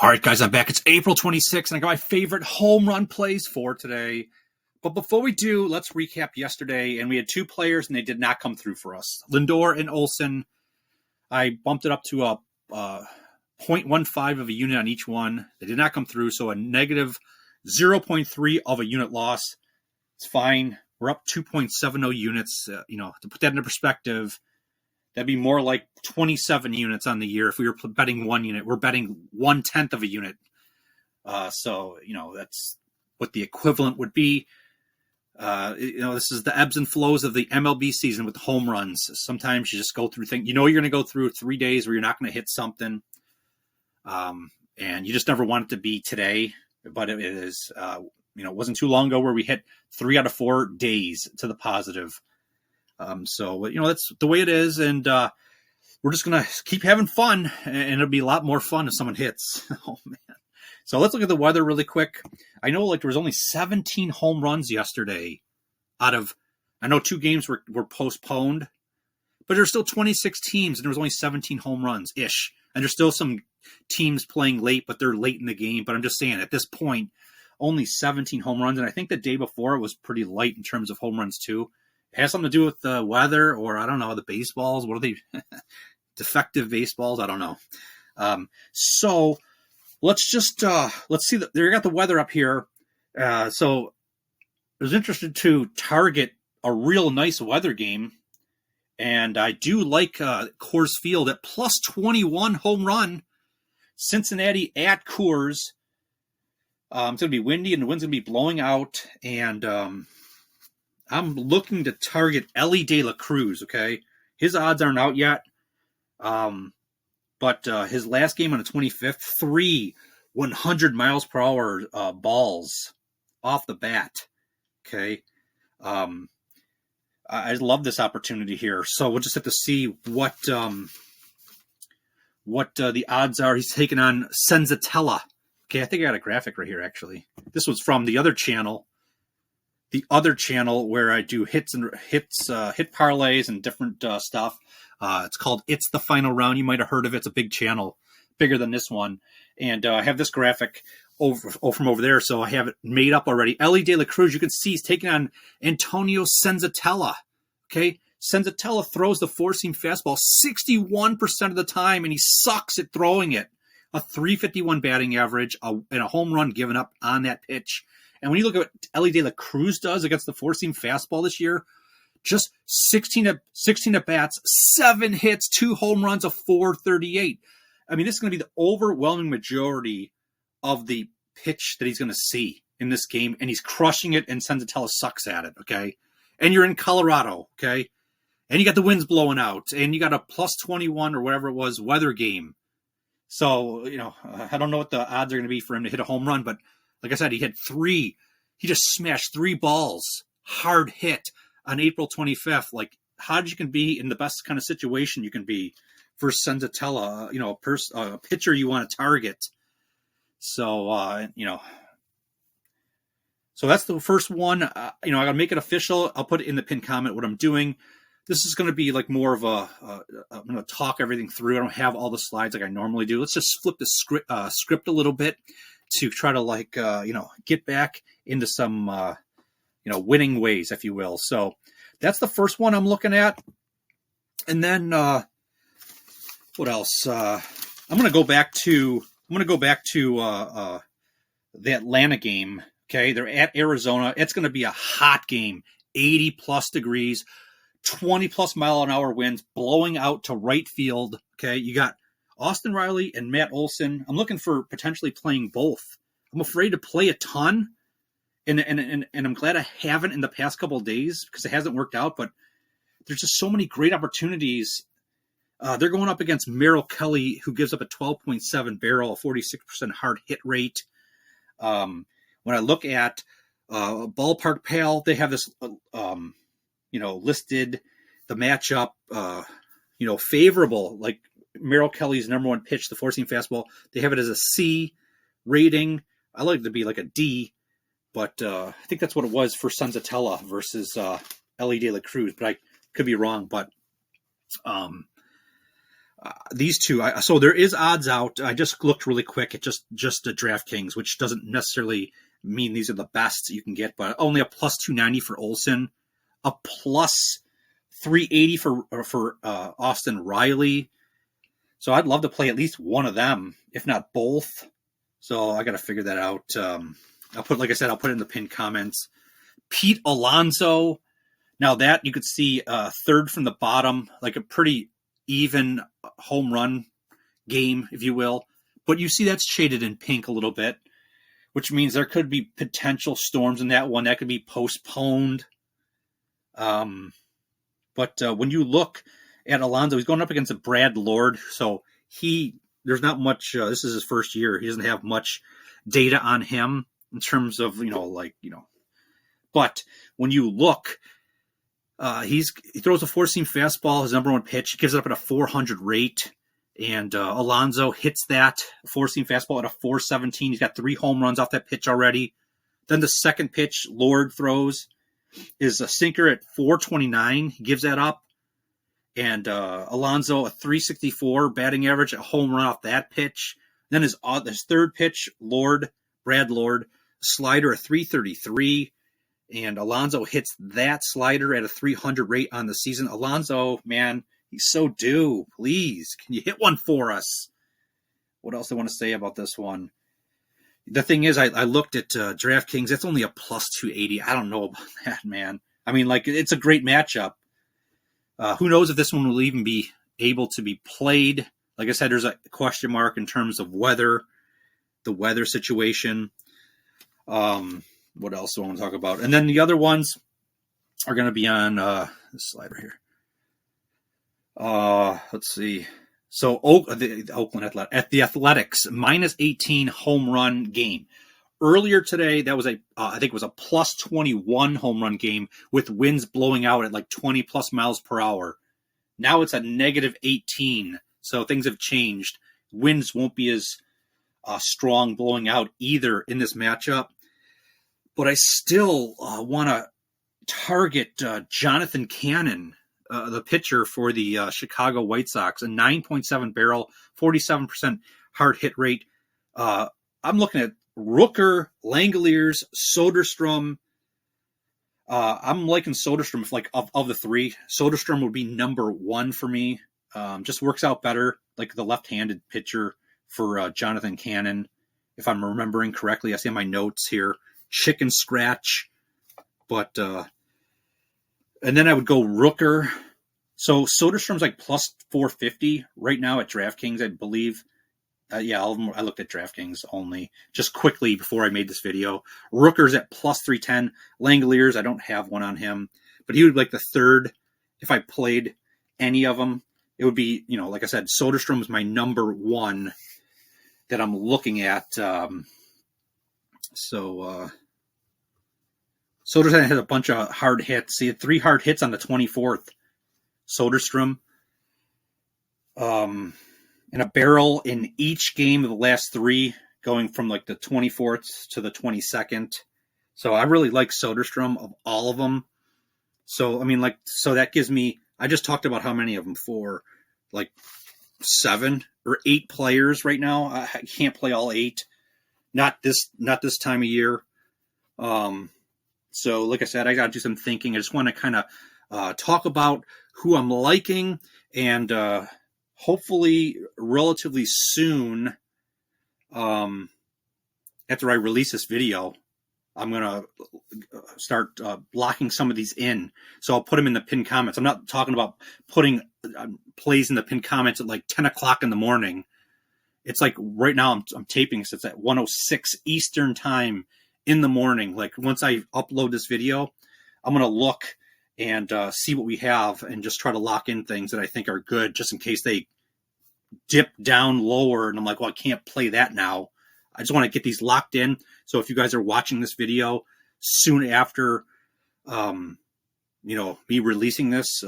All right, guys, I'm back. It's April 26th, and I got my favorite home run plays for today. But before we do, let's recap yesterday. And we had two players, and they did not come through for us. Lindor and Olsen, I bumped it up to a 0.15 of a unit on each one. They did not come through, so a negative 0.3 of a unit loss. It's fine. We're up 2.70 units. To put that into perspective, that'd be more like 27 units on the year. If we were betting 1 unit, we're betting 1/10 of a unit. So that's what the equivalent would be. This is the ebbs and flows of the MLB season with the home runs. Sometimes you just go through things. You're going to go through 3 days where you're not going to hit something. And you just never want it to be today. But it is, it wasn't too long ago where we hit 3 out of 4 days to the positive. So that's the way it is, and we're just gonna keep having fun, and it'll be a lot more fun if someone hits. Oh man! So let's look at the weather really quick. I know there was only 17 home runs yesterday. I know 2 games were postponed, but there's still 26 teams, and there was only 17 home runs ish. And there's still some teams playing late, but they're late in the game. But I'm just saying, at this point, only 17 home runs, and I think the day before it was pretty light in terms of home runs too. It has something to do with the weather, or I don't know, the baseballs. What are they? Defective baseballs? I don't know. So let's see. They got the weather up here. So I was interested to target a real nice weather game, and I do like Coors Field at plus 21 home run. Cincinnati at Coors. It's going to be windy, and the wind's going to be blowing out, and I'm looking to target Elly De La Cruz, okay? His odds aren't out yet. But his last game on the 25th, 3 100 miles per hour balls off the bat, okay? I love this opportunity here. So we'll just have to see what the odds are. He's taking on Senzatella. Okay, I think I got a graphic right here, actually. This was from the other channel. The other channel where I do hit parlays and different stuff. It's called It's the Final Round. You might have heard of it. It's a big channel, bigger than this one. And I have this graphic from over there, so I have it made up already. Elly De La Cruz, you can see he's taking on Antonio Senzatella. Okay, Senzatella throws the four-seam fastball 61% of the time, and he sucks at throwing it. A 351 batting average and a home run given up on that pitch. And when you look at what Elly De La Cruz does against the four-seam fastball this year, just 16 at bats, 7 hits, 2 home runs, a 438. I mean, this is going to be the overwhelming majority of the pitch that he's going to see in this game, and he's crushing it, and Senzatella sucks at it, okay? And you're in Colorado, okay? And you got the winds blowing out, and you got a plus 21 or whatever it was weather game. So, I don't know what the odds are going to be for him to hit a home run, but like I said, he just smashed 3 balls, hard hit on April 25th. Like, how you can be in the best kind of situation you can be for Senzatella, a pitcher you want to target. So, so that's the first one. I got to make it official. I'll put it in the pinned comment what I'm doing. This is going to be like more of I'm going to talk everything through. I don't have all the slides like I normally do. Let's just flip the script a little bit to try to get back into some, winning ways, if you will. So that's the first one I'm looking at. And then what else? I'm going to go back to the Atlanta game. Okay. They're at Arizona. It's going to be a hot game, 80 plus degrees. 20 plus mile an hour winds blowing out to right field. Okay. You got Austin Riley and Matt Olson. I'm looking for potentially playing both. I'm afraid to play a ton. And I'm glad I haven't in the past couple of days because it hasn't worked out, but there's just so many great opportunities. They're going up against Merrill Kelly, who gives up a 12.7 barrel, a 46% hard hit rate. When I look at Ballpark Pal, they have this, listed the matchup, favorable, like Merrill Kelly's number 1 pitch, the four-seam fastball. They have it as a C rating. I like it to be like a D, but I think that's what it was for Senzatella versus Elly De La Cruz, but I could be wrong. But These two, so there is odds out. I just looked really quick at just the DraftKings, which doesn't necessarily mean these are the best you can get, but only a plus 290 for Olsen, a plus 380 for Austin Riley. So I'd love to play at least one of them, if not both. So I got to figure that out. I'll put it in the pinned comments. Pete Alonso. Now that you could see third from the bottom, like a pretty even home run game, if you will. But you see that's shaded in pink a little bit, which means there could be potential storms in that one. That could be postponed. But when you look at Alonso, he's going up against a Brad Lord. So there's not much, this is his first year. He doesn't have much data on him in terms of, but when you look, he throws a four-seam fastball, his number one pitch. He gives it up at a 400 rate, and Alonso hits that four-seam fastball at a 417. He's got 3 home runs off that pitch already. Then the second pitch Lord throws is a sinker at 429. He gives that up, and Alonso a 364 batting average, a home run off that pitch. Then his third pitch, Brad Lord, slider a 333. And Alonso hits that slider at a 300 rate on the season. Alonso, man, he's so due. Please, can you hit one for us? What else I want to say about this one? The thing is, I looked at DraftKings. It's only a plus 280. I don't know about that, man. I mean, it's a great matchup. Who knows if this one will even be able to be played? Like I said, there's a question mark in terms of the weather situation. What else do I want to talk about? And then the other ones are going to be on this slider here. Let's see. So the Oakland Athletics minus 18 home run game. Earlier today, that was I think it was a plus 21 home run game with winds blowing out at like 20 plus miles per hour. Now it's a negative 18. So things have changed. Winds won't be as strong blowing out either in this matchup. But I still want to target Jonathan Cannon, the pitcher for the Chicago White Sox, a 9.7 barrel, 47% hard hit rate. I'm looking at Rooker, Langeliers, Soderstrom. I'm liking Soderstrom of the three. Soderstrom would be number one for me. Just works out better, like the left-handed pitcher for Jonathan Cannon, if I'm remembering correctly. I see my notes here. Chicken scratch, but and then I would go Rooker. So Soderstrom's like plus 450 right now at DraftKings, I believe. I looked at DraftKings only just quickly before I made this video. Rooker's at plus 310. Langeliers, I don't have one on him, but he would be like the third if I played any of them. It would be, like I said, Soderstrom's my number one that I'm looking at. Soderstrom had a bunch of hard hits. He had 3 hard hits on the 24th. Soderstrom. And a barrel in each game of the last 3, going from like the 24th to the 22nd. So I really like Soderstrom of all of them. So, so that gives me, I just talked about how many of them for, like 7 or 8 players right now. I can't play all 8. Not this time of year. So like I said, I got to do some thinking. I just want to kind of talk about who I'm liking, and hopefully relatively soon, after I release this video, I'm going to start blocking some of these in. So I'll put them in the pinned comments. I'm not talking about putting plays in the pinned comments at like 10 o'clock in the morning. It's like right now I'm taping this. It's at 1:06 Eastern time in the morning. Like once I upload this video, I'm going to look and see what we have and just try to lock in things that I think are good, just in case they dip down lower. And I'm like, well, I can't play that now. I just want to get these locked in. So if you guys are watching this video soon after, me releasing this,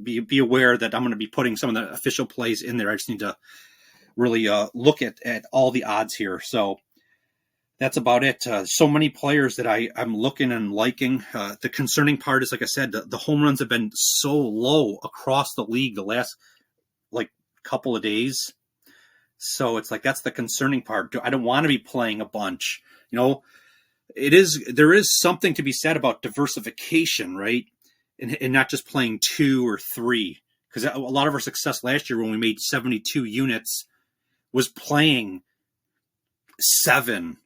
be aware that I'm going to be putting some of the official plays in there. I just need to really look at all the odds here. So that's about it. So many players that I'm looking and liking. The concerning part is, like I said, the home runs have been so low across the league the last couple of days. So it's like, that's the concerning part. I don't want to be playing a bunch. You know, there is something to be said about diversification, right? And not just playing 2 or 3. Because a lot of our success last year when we made 72 units was playing 7,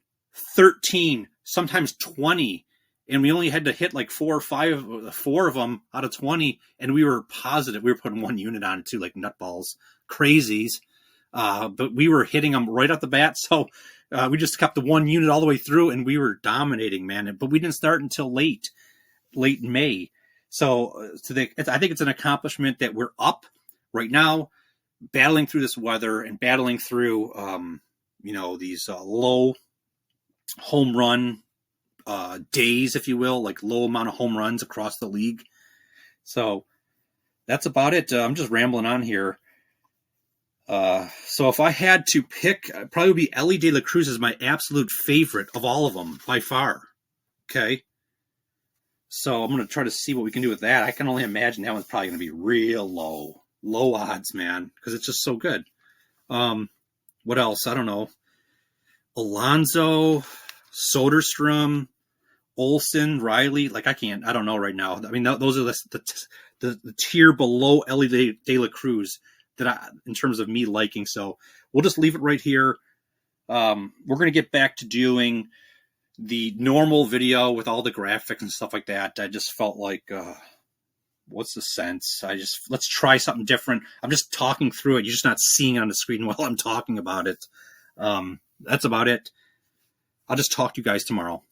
13, sometimes 20. And we only had to hit like 4 of them out of 20. And we were positive. We were putting 1 unit on it too, like nutballs, crazies. But we were hitting them right off the bat. So we just kept the 1 unit all the way through and we were dominating, man. But we didn't start until late in May. So I think it's an accomplishment that we're up right now, battling through this weather and battling through, these low home run days, if you will, like low amount of home runs across the league. So that's about it. I'm just rambling on here. So if I had to pick, it'd probably be Elly De La Cruz is my absolute favorite of all of them by far. Okay. So I'm going to try to see what we can do with that. I can only imagine that one's probably going to be real low odds, man, because it's just so good. What else? I don't know. Alonso, Soderstrom, Olsen, Riley. Like, I don't know right now. I mean, those are the tier below Elly De La Cruz in terms of me liking. So we'll just leave it right here. We're going to get back to doing the normal video with all the graphics and stuff like that. I just felt like, what's the sense? Let's try something different. I'm just talking through it. You're just not seeing it on the screen while I'm talking about it. That's about it. I'll just talk to you guys tomorrow.